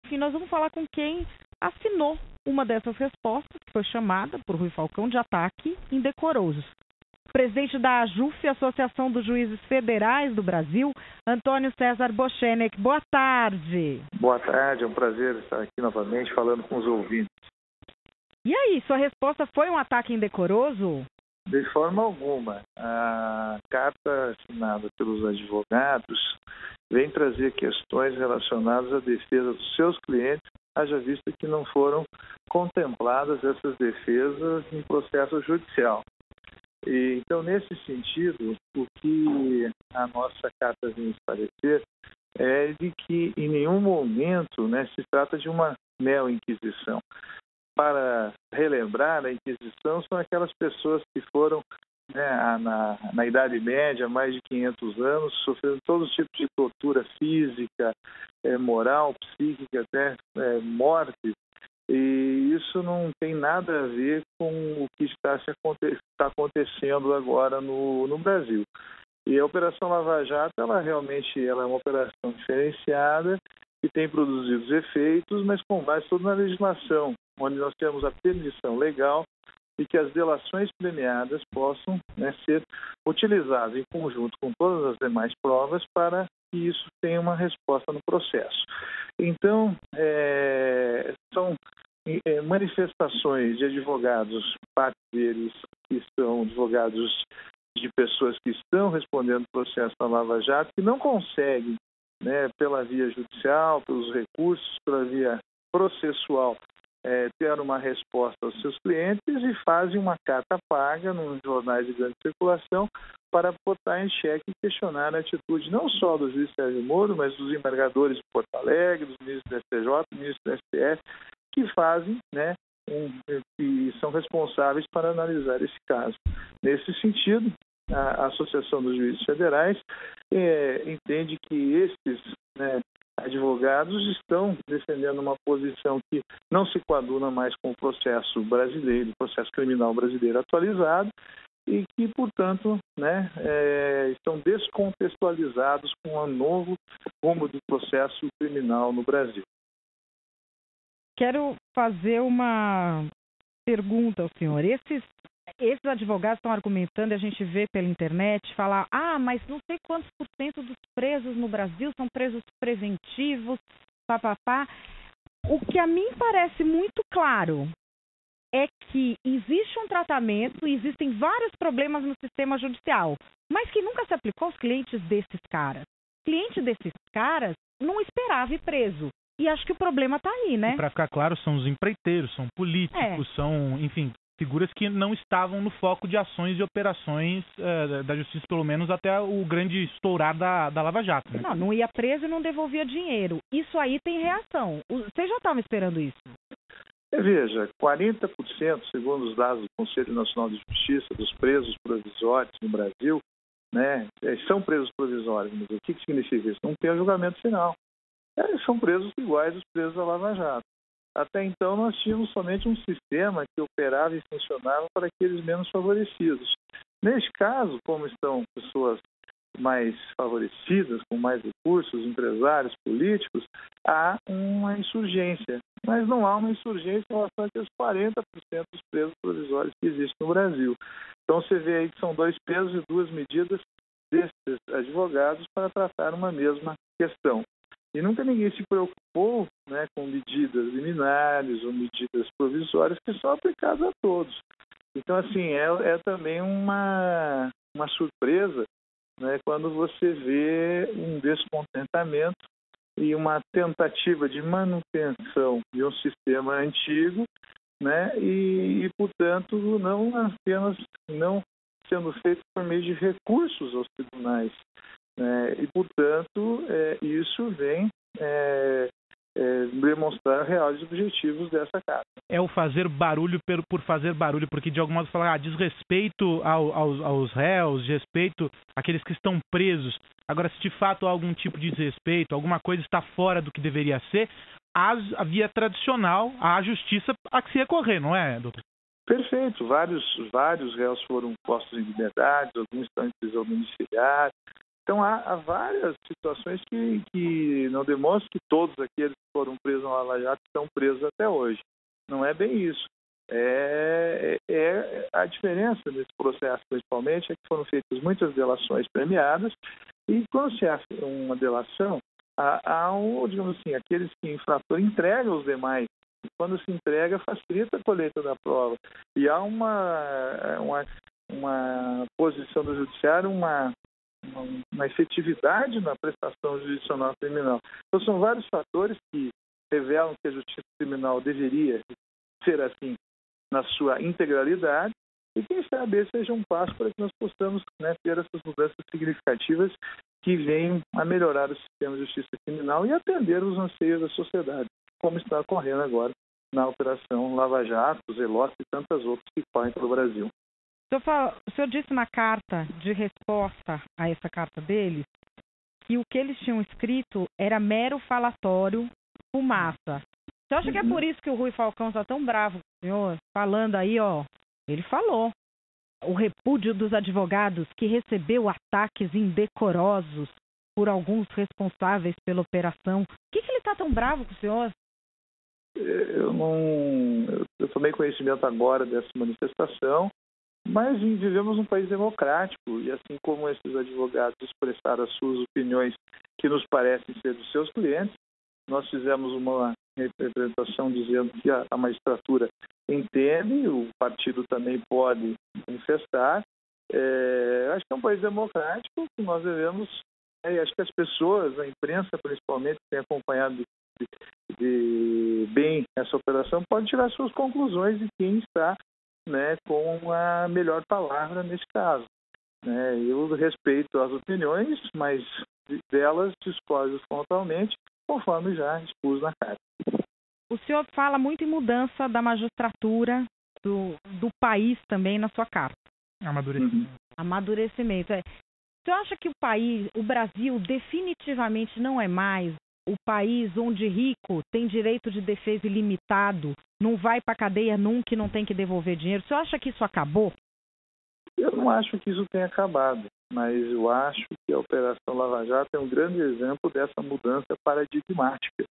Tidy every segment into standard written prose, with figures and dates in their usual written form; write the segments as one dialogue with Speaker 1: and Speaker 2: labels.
Speaker 1: Enfim, nós vamos falar com quem assinou uma dessas respostas, que foi chamada por Rui Falcão de ataque indecoroso. Presidente da AJUF, Associação dos Juízes Federais do Brasil, Antônio César Bochenek. Boa tarde.
Speaker 2: Boa tarde, é um prazer estar aqui novamente falando com os ouvintes.
Speaker 1: E aí, sua resposta foi um ataque indecoroso?
Speaker 2: De forma alguma. A carta assinada pelos advogados vem trazer questões relacionadas à defesa dos seus clientes, haja vista que não foram contempladas essas defesas em processo judicial. Então, nesse sentido, o que a nossa carta vem esclarecer é de que em nenhum momento, se trata de uma neo-inquisição. Para relembrar, a Inquisição são aquelas pessoas que foram na Idade Média, há mais de 500 anos, sofrendo todos os tipos de tortura física, moral, psíquica, até morte. E isso não tem nada a ver com o que está acontecendo agora no Brasil. E a Operação Lava Jato, ela realmente é uma operação diferenciada, que tem produzido efeitos, mas com base toda na legislação, onde nós temos a permissão legal e que as delações premiadas possam ser utilizadas em conjunto com todas as demais provas para que isso tenha uma resposta no processo. Então, são manifestações de advogados, parte deles que são advogados de pessoas que estão respondendo o processo da Lava Jato, que não conseguem, pela via judicial, pelos recursos, pela via processual, ter uma resposta aos seus clientes e fazem uma carta paga nos jornais de grande circulação para botar em xeque e questionar a atitude não só do juiz Sérgio Moro, mas dos embargadores de Porto Alegre, dos ministros do STJ, do ministro do STF, que fazem, que são responsáveis para analisar esse caso. Nesse sentido, a Associação dos Juízes Federais entende que esses advogados estão defendendo uma posição que não se coaduna mais com o processo brasileiro, o processo criminal brasileiro atualizado, e que, portanto, estão descontextualizados com o novo rumo do processo criminal no Brasil.
Speaker 1: Quero fazer uma pergunta ao senhor. Esses advogados estão argumentando, a gente vê pela internet, falar, mas não sei quantos por cento dos presos no Brasil são presos preventivos, papapá. O que a mim parece muito claro é que existe um tratamento, existem vários problemas no sistema judicial, mas que nunca se aplicou aos clientes desses caras. O cliente desses caras não esperava ir preso. E acho que o problema está aí, né?
Speaker 3: Para ficar claro, são os empreiteiros, são políticos, são, enfim, figuras que não estavam no foco de ações e operações da justiça, pelo menos até o grande estourar da Lava Jato. Né?
Speaker 1: Não ia preso e não devolvia dinheiro. Isso aí tem reação. Vocês já estavam esperando isso?
Speaker 2: Veja, 40%, segundo os dados do Conselho Nacional de Justiça, dos presos provisórios no Brasil, são presos provisórios. Mas o que significa isso? Não tem o julgamento final. São presos iguais aos presos da Lava Jato. Até então, nós tínhamos somente um sistema que operava e funcionava para aqueles menos favorecidos. Neste caso, como estão pessoas mais favorecidas, com mais recursos, empresários, políticos, há uma insurgência. Mas não há uma insurgência em relação àqueles 40% dos presos provisórios que existem no Brasil. Então, você vê aí que são dois pesos e duas medidas desses advogados para tratar uma mesma questão. E nunca ninguém se preocupou com medidas liminares ou medidas provisórias que são aplicadas a todos. Então, assim, é também uma surpresa quando você vê um descontentamento e uma tentativa de manutenção de um sistema antigo, e, portanto, não apenas não sendo feito por meio de recursos aos tribunais. E, portanto, isso vem demonstrar reais objetivos dessa carta.
Speaker 3: É o fazer barulho por fazer barulho, porque de algum modo falar desrespeito aos réus, desrespeito àqueles que estão presos. Agora, se de fato há algum tipo de desrespeito, alguma coisa está fora do que deveria ser, a via tradicional, a justiça a que se recorrer, não é, doutor?
Speaker 2: Perfeito. Vários réus foram postos em liberdade, alguns estão em prisão domiciliar. Então, há várias situações que não demonstram que todos aqueles que foram presos na Lava Jato estão presos até hoje. Não é bem isso. A diferença desse processo, principalmente, é que foram feitas muitas delações premiadas e, quando se faz uma delação, digamos assim, aqueles que infrator entregam os demais. E quando se entrega, facilita a colheita da prova. E há uma posição do judiciário, uma efetividade na prestação jurisdicional criminal. Então, são vários fatores que revelam que a justiça criminal deveria ser assim na sua integralidade e, quem sabe, esse seja um passo para que nós possamos, né, ter essas mudanças significativas que venham a melhorar o sistema de justiça criminal e atender os anseios da sociedade, como está ocorrendo agora na Operação Lava Jato, Zelote e tantas outras que correm pelo Brasil.
Speaker 1: O senhor disse na carta de resposta a essa carta deles que o que eles tinham escrito era mero falatório, fumaça. Você acha que é por isso que o Rui Falcão está tão bravo com o senhor? Falando aí, ele falou. O repúdio dos advogados que recebeu ataques indecorosos por alguns responsáveis pela operação. Por que ele está tão bravo com o senhor?
Speaker 2: Eu tomei conhecimento agora dessa manifestação, mas vivemos num país democrático e, assim como esses advogados expressaram as suas opiniões que nos parecem ser dos seus clientes, nós fizemos uma representação dizendo que a magistratura entende, o partido também pode manifestar. Acho que é um país democrático que nós devemos, acho que as pessoas, a imprensa principalmente, que tem acompanhado bem essa operação, pode tirar suas conclusões de quem está, né, com a melhor palavra nesse caso. Eu respeito as opiniões, mas delas discordo frontalmente, conforme já expus na carta.
Speaker 1: O senhor fala muito em mudança da magistratura do país também na sua carta. Amadurecimento. O senhor acha que o Brasil definitivamente não é mais o país onde rico tem direito de defesa ilimitado, não vai para a cadeia nunca e não tem que devolver dinheiro? O senhor acha que isso acabou?
Speaker 2: Eu não acho que isso tenha acabado, mas eu acho que a Operação Lava Jato é um grande exemplo dessa mudança paradigmática.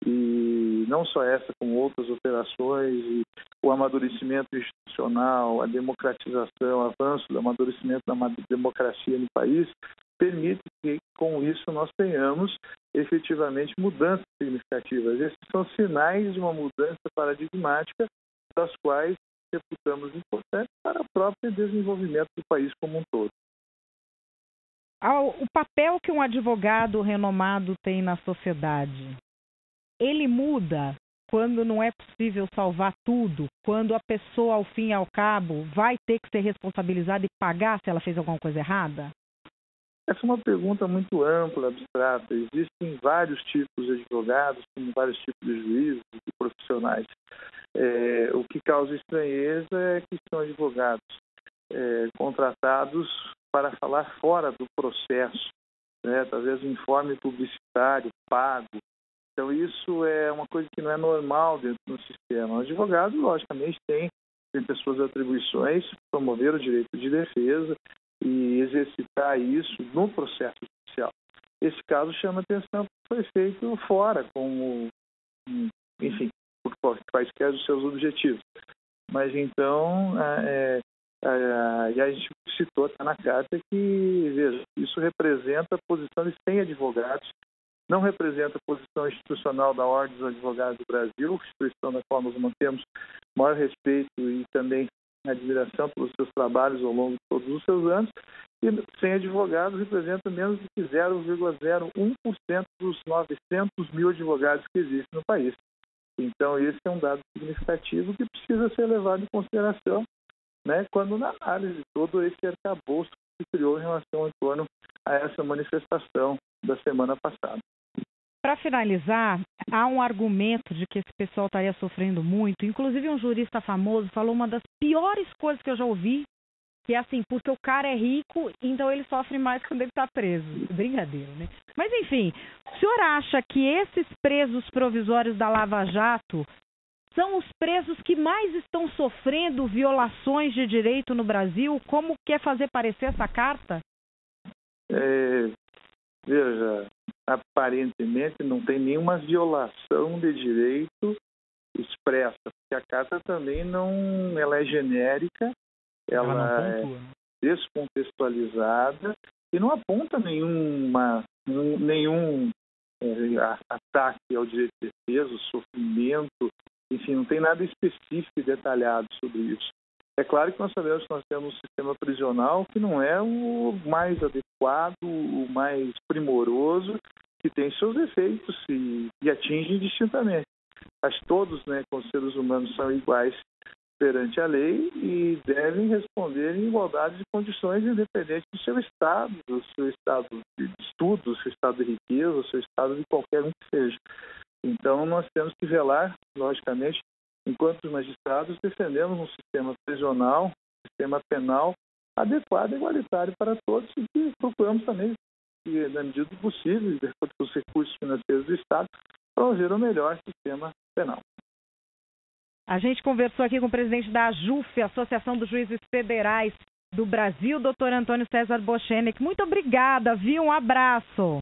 Speaker 2: E não só essa, como outras operações, e o amadurecimento institucional, a democratização, o avanço do amadurecimento da democracia no país, permite que, com isso, nós tenhamos efetivamente mudanças significativas. Esses são sinais de uma mudança paradigmática, das quais reputamos importantes para o próprio desenvolvimento do país como um todo.
Speaker 1: O papel que um advogado renomado tem na sociedade, ele muda quando não é possível salvar tudo, quando a pessoa, ao fim e ao cabo, vai ter que ser responsabilizada e pagar se ela fez alguma coisa errada?
Speaker 2: Essa é uma pergunta muito ampla, abstrata. Existem vários tipos de advogados, como vários tipos de juízes e profissionais. O que causa estranheza é que são advogados contratados para falar fora do processo, talvez um informe publicitário pago. Então, isso é uma coisa que não é normal dentro do sistema. O advogado, logicamente, tem as suas atribuições, promover o direito de defesa e exercitar isso no processo judicial. Esse caso chama atenção porque foi feito fora, por quaisquer dos seus objetivos. Mas, então, e a gente citou até na carta que, veja, isso representa a posição de 100 advogados, não representa a posição institucional da Ordem dos Advogados do Brasil, instituição da qual nós mantemos maior respeito e também admiração pelos seus trabalhos ao longo de todos os seus anos, e 100 advogados representa menos do que 0,01% dos 900 mil advogados que existem no país. Então, esse é um dado significativo que precisa ser levado em consideração, quando na análise de todo esse arcabouço que se criou em relação em torno a essa manifestação da semana passada.
Speaker 1: Para finalizar, há um argumento de que esse pessoal estaria sofrendo muito. Inclusive, um jurista famoso falou uma das piores coisas que eu já ouvi, que é assim, porque o cara é rico, então ele sofre mais quando ele está preso. Brincadeira, né? Mas, enfim, o senhor acha que esses presos provisórios da Lava Jato são os presos que mais estão sofrendo violações de direito no Brasil? Como quer fazer parecer essa carta?
Speaker 2: Veja, aparentemente não tem nenhuma violação de direito expressa, porque a carta também ela é genérica, ela é descontextualizada e não aponta nenhum ataque ao direito de defesa, sofrimento, enfim, não tem nada específico e detalhado sobre isso. É claro que nós sabemos que nós temos um sistema prisional que não é o mais adequado, o mais primoroso, que tem seus defeitos e atinge indistintamente. Mas todos, como seres humanos, são iguais perante a lei e devem responder em igualdade de condições, independente do seu estado de estudo, do seu estado de riqueza, do seu estado de qualquer um que seja. Então, nós temos que velar, logicamente, enquanto magistrados, defendemos um sistema prisional, um sistema penal adequado e igualitário para todos e que procuramos também, na medida do possível, de acordo com os recursos financeiros do Estado, promover o melhor sistema penal.
Speaker 1: A gente conversou aqui com o presidente da AJUF, Associação dos Juízes Federais do Brasil, doutor Antônio César Bochenek. Muito obrigada, viu? Um abraço.